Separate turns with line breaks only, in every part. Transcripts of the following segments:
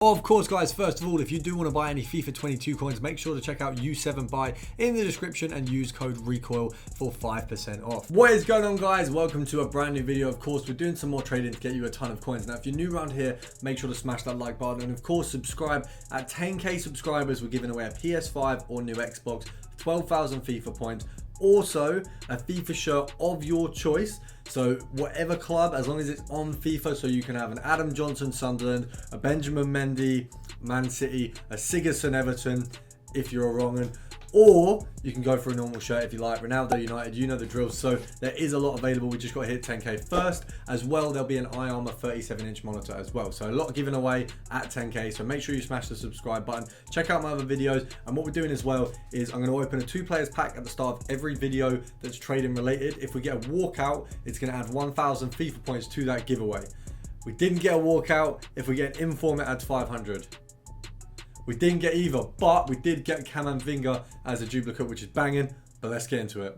Of course, guys, first of all, if you do want to buy any FIFA 22 coins, make sure to check out U7Buy in the description and use code RECOIL for 5% off. What is going on, guys? Welcome to a brand new video. Of course, we're doing some more trading to get you a ton of coins. Now, if you're new around here, make sure to smash that like button and, of course, subscribe. At 10k subscribers, we're giving away a PS5 or new Xbox, 12,000 FIFA points. Also, a FIFA shirt of your choice. So whatever club, as long as it's on FIFA, so you can have an Adam Johnson, Sunderland, a Benjamin Mendy, Man City, a Sigurdsson, Everton, if you're a wrong un, or you can go for a normal shirt if you like. Ronaldo United, you know the drill. So there is a lot available. We just got to hit 10k first. As well, there'll be an iArmor 37-inch monitor as well. So a lot given away at 10k. So make sure you smash the subscribe button. Check out my other videos. And what we're doing as well is I'm going to open a 2-players pack at the start of every video that's trading related. If we get a walkout, it's going to add 1,000 FIFA points to that giveaway. We didn't get a walkout. If we get an inform, it adds 500. We didn't get either, but we did get Camavinga as a duplicate, which is banging. But let's get into it.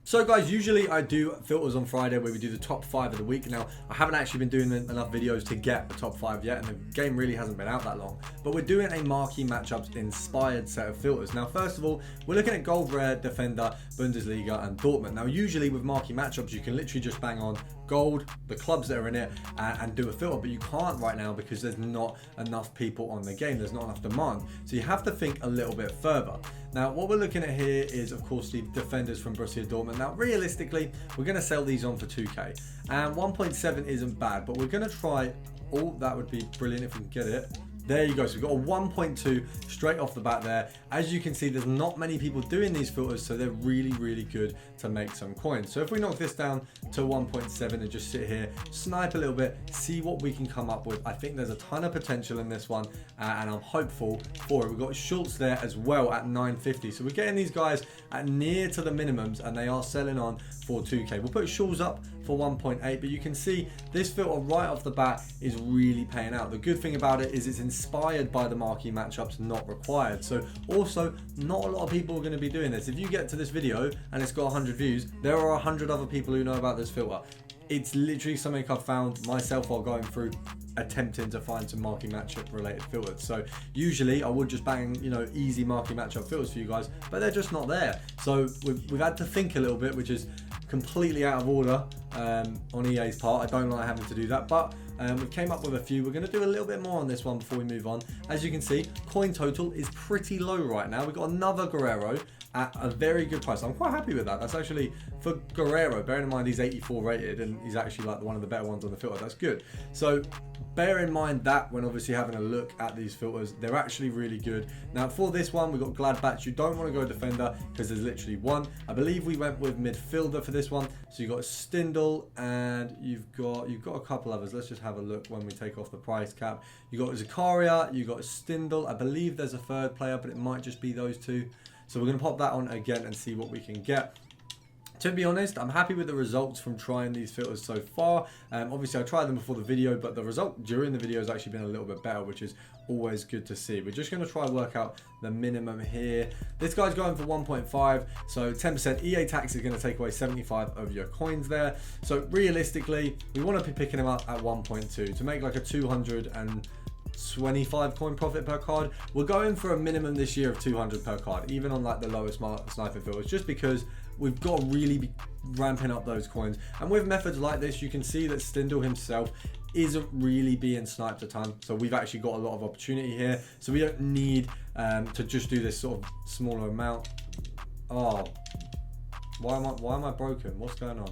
So guys, usually I do filters on Friday where we do the top 5 of the week. Now, I haven't actually been doing enough videos to get the top 5 yet, and the game really hasn't been out that long. But we're doing a marquee matchups inspired set of filters. Now, first of all, we're looking at Gold Rare, Defender, Bundesliga, and Dortmund. Now, usually with marquee matchups, you can literally just bang on gold, the clubs that are in it, and do a filter, but you can't right now because there's not enough people on the game. There's not enough demand. So you have to think a little bit further. Now, what we're looking at here is, of course, the defenders from Borussia Dortmund. Now, realistically, we're going to sell these on for 2k. And 1.7 isn't bad, but we're going to try... Oh, that would be brilliant if we can get it. There you go. So we've got a 1.2 straight off the bat there. As you can see, there's not many people doing these filters, so they're really, really good to make some coins. So if we knock this down to 1.7 and just sit here, snipe a little bit, see what we can come up with. I think there's a ton of potential in this one, and I'm hopeful for it. We've got Schultz there as well at 950. So we're getting these guys at near to the minimums, and they are selling on for 2k. We'll put Schultz up for 1.8, but you can see this filter right off the bat is really paying out. The good thing about it is it's inspired by the marquee matchups, not required. So also, not a lot of people are going to be doing this. If you get to this video and it's got 100 views, there are 100 other people who know about this filter. It's literally something I've found myself while going through attempting to find some marquee matchup related filters. So usually I would just bang, you know, easy marquee matchup filters for you guys, but they're just not there. So we've had to think a little bit, which is completely out of order on EA's part. I don't like having to do that, but we came up with a few. We're going to do a little bit more on this one before we move on. As you can see, coin total is pretty low right now. We've got another Guerrero at a very good price. I'm quite happy with that. That's actually, for Guerrero, bearing in mind he's 84 rated and he's actually like one of the better ones on the filter. That's good. So bear in mind that when obviously having a look at these filters, they're actually really good. Now for this one, we've got Gladbach. You don't want to go defender because there's literally one. I believe we went with midfielder for this one. So you've got Stindl and you've got a couple others. Let's just have a look when we take off the price cap. You've got Zakaria, you've got Stindl. I believe there's a third player, but it might just be those two. So we're going to pop that on again and see what we can get. To be honest, I'm happy with the results from trying these filters so far. Obviously, I tried them before the video, but the result during the video has actually been a little bit better, which is always good to see. We're just going to try and work out the minimum here. This guy's going for 1.5, so 10% EA tax is going to take away 75 of your coins there. So realistically, we want to be picking him up at 1.2 to make like a 225 coin profit per card. We're going for a minimum this year of 200 per card, even on like the lowest sniping filters, just because we've got to really be ramping up those coins. And with methods like this, you can see that Stindl himself isn't really being sniped a ton. So we've actually got a lot of opportunity here. So we don't need to just do this sort of smaller amount. Oh, why am I broken? What's going on?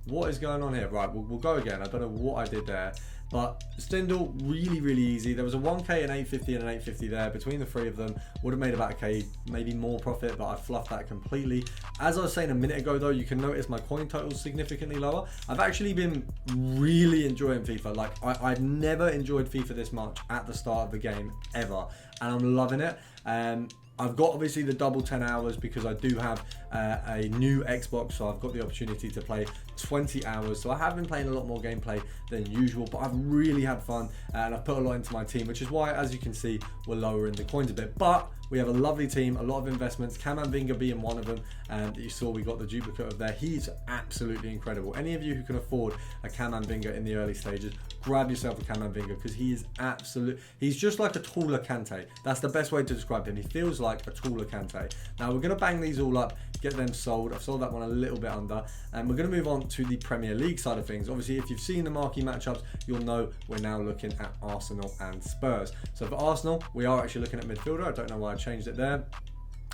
What is going on here? Right, we'll go again. I don't know what I did there. But Stindl, really, really easy. There was a 1k, an 850 and an 850 there. Between the three of them, would have made about a k, maybe more profit, but I fluffed that completely. As I was saying a minute ago though, you can notice my coin total is significantly lower. I've actually been really enjoying FIFA. Like, I've never enjoyed FIFA this much at the start of the game, ever. And I'm loving it. I've got obviously the double 10 hours because I do have a new Xbox, so I've got the opportunity to play 20 hours. So I have been playing a lot more gameplay than usual, but I've really had fun, and I've put a lot into my team, which is why, as you can see, we're lowering the coins a bit. But we have a lovely team, a lot of investments, Camavinga being one of them, and that you saw we got the duplicate of there. He's absolutely incredible. Any of you who can afford a Camavinga in the early stages, grab yourself a Camavinga, because he is he's just like a taller Kante. That's the best way to describe him. He feels like a taller Kante. Now we're going to bang these all up, get them sold. I've sold that one a little bit under, and we're going to move on to the Premier League side of things. Obviously, if you've seen the marquee matchups, you'll know we're now looking at Arsenal and Spurs. So for Arsenal, we are actually looking at midfielder. I don't know why I changed it there.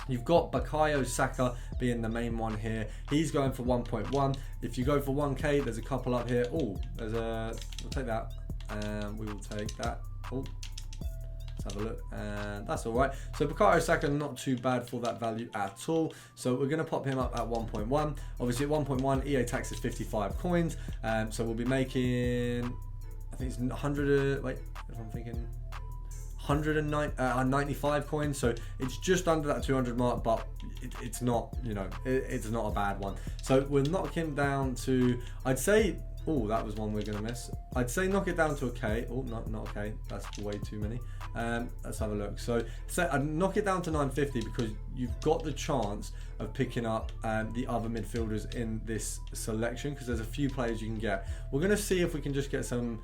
You've got Bukayo Saka being the main one here. He's going for 1.1. If you go for 1k, there's a couple up here. Oh, we'll take that, and we will take that. Oh, let's have a look, and that's all right. So Bukayo Saka, not too bad for that value at all. So we're going to pop him up at 1.1. Obviously at 1.1, EA tax is 55 coins. So we'll be making, I think it's 100. Wait, if I'm thinking. 195 coins, so it's just under that 200 mark, but it's not, you know, it's not a bad one. So we'll knock him down to, I'd say, oh, that was one we're gonna miss. I'd say knock it down to a K. Oh, not a K, that's way too many. Let's have a look. So I'd knock it down to 950, because you've got the chance of picking up the other midfielders in this selection, because there's a few players you can get. We're gonna see if we can just get some.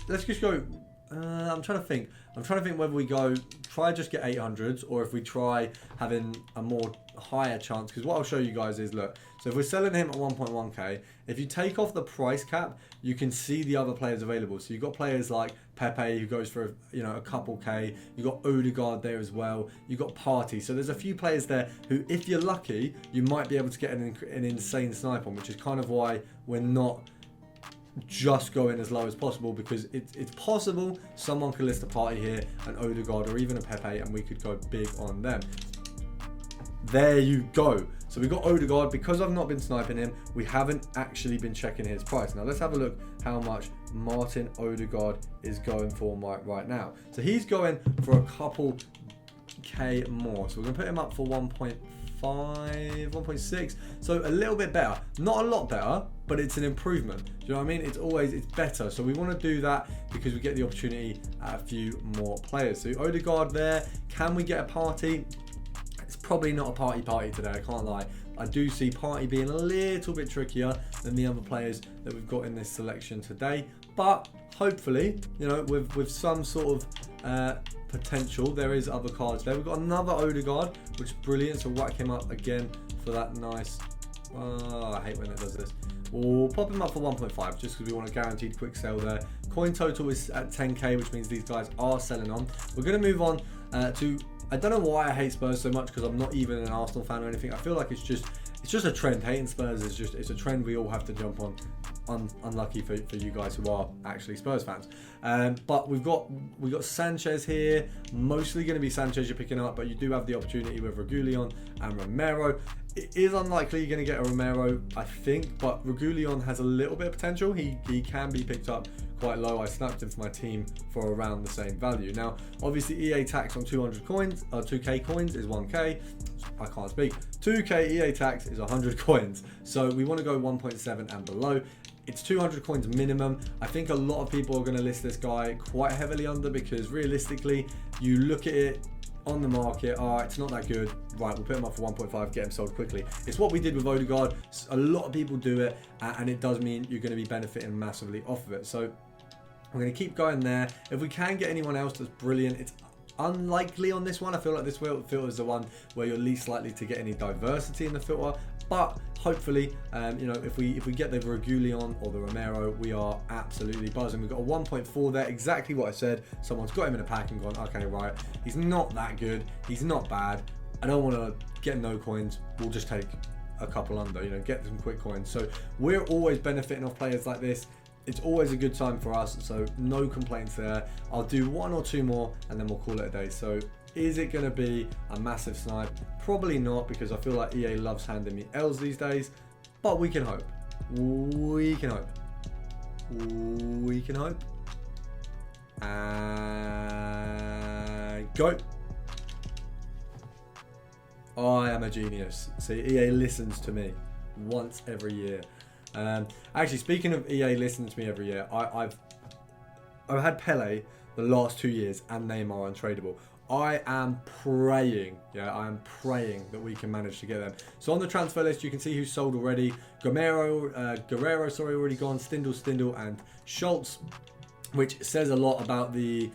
Let's just go. I'm trying to think whether we try just get 800s, or if we try having a more higher chance, because what I'll show you guys is, look, so if we're selling him at 1.1k, if you take off the price cap, you can see the other players available. So you've got players like Pepe, who goes for, you know, a couple K. You've got Odegaard there as well. You've got Partey. So there's a few players there who, if you're lucky, you might be able to get an insane snipe on, which is kind of why we're not just going as low as possible, because it's possible someone could list a Partey here, an Odegaard, or even a Pepe, and we could go big on them. There you go. So we got Odegaard. Because I've not been sniping him, we haven't actually been checking his price. Now let's have a look how much Martin Odegaard is going for right now. So he's going for a couple K more. So we're gonna put him up for 1.5, 1.6, so a little bit better, not a lot better, but it's an improvement. Do you know what I mean? It's better. So we want to do that because we get the opportunity at a few more players. So Odegaard there. Can we get a Partey? It's probably not a party today, I can't lie. I do see Partey being a little bit trickier than the other players that we've got in this selection today, but hopefully, you know, with some sort of potential, there is other cards there. We've got another Odegaard, which is brilliant, so whack him up again for that nice, I hate when it does this. We'll pop him up for 1.5, just because we want a guaranteed quick sell there. Coin total is at 10k, which means these guys are selling on. We're going to move on to, I don't know why I hate Spurs so much, because I'm not even an Arsenal fan or anything. I feel like it's just a trend. Hating Spurs is it's a trend we all have to jump on. Unlucky for you guys who are actually Spurs fans. But we've got Sanchez here. Mostly going to be Sanchez you're picking up, but you do have the opportunity with Reguilon and Romero. It is unlikely you're going to get a Romero, I think, but Reguilon has a little bit of potential. He can be picked up quite low. I snapped him for my team for around the same value. Now, obviously, EA tax on 200 coins, 2k coins is 1k. I can't speak. 2k EA tax is 100 coins. So we want to go 1.7 and below. It's 200 coins minimum. I think a lot of people are going to list this guy quite heavily under, because realistically, you look at it on the market, it's not that good. Right, we'll put him up for 1.5, get him sold quickly. It's what we did with Odegaard. A lot of people do it, and it does mean you're going to be benefiting massively off of it. So I'm going to keep going there. If we can get anyone else that's brilliant, it's unlikely on this one. I feel like this filter is the one where you're least likely to get any diversity in the filter. But hopefully, you know, if we get the Reguilon or the Romero, we are absolutely buzzing. We've got a 1.4 there, exactly what I said. Someone's got him in a pack and gone, okay, right, he's not that good, he's not bad. I don't want to get no coins. We'll just take a couple under, you know, get some quick coins. So we're always benefiting off players like this. It's always a good time for us, so no complaints there. I'll do one or two more and then we'll call it a day. So is it going to be a massive snipe? Probably not, because I feel like EA loves handing me L's these days, but we can hope. We can hope. We can hope. And go. I am a genius. See, EA listens to me once every year. Actually, speaking of EA listening to me every year, I've had Pele the last 2 years and Neymar untradeable. I am praying, I am praying that we can manage to get them. So on the transfer list, you can see who's sold already. Guerrero, already gone. Stindl, and Schultz, which says a lot about the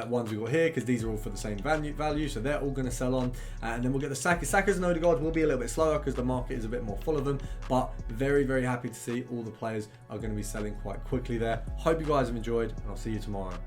ones we got here, because these are all for the same value, so they're all going to sell on. And then we'll get the Sakas and Odegaard will be a little bit slower because the market is a bit more full of them, but very, very happy to see all the players are going to be selling quite quickly there. Hope you guys have enjoyed, and I'll see you tomorrow.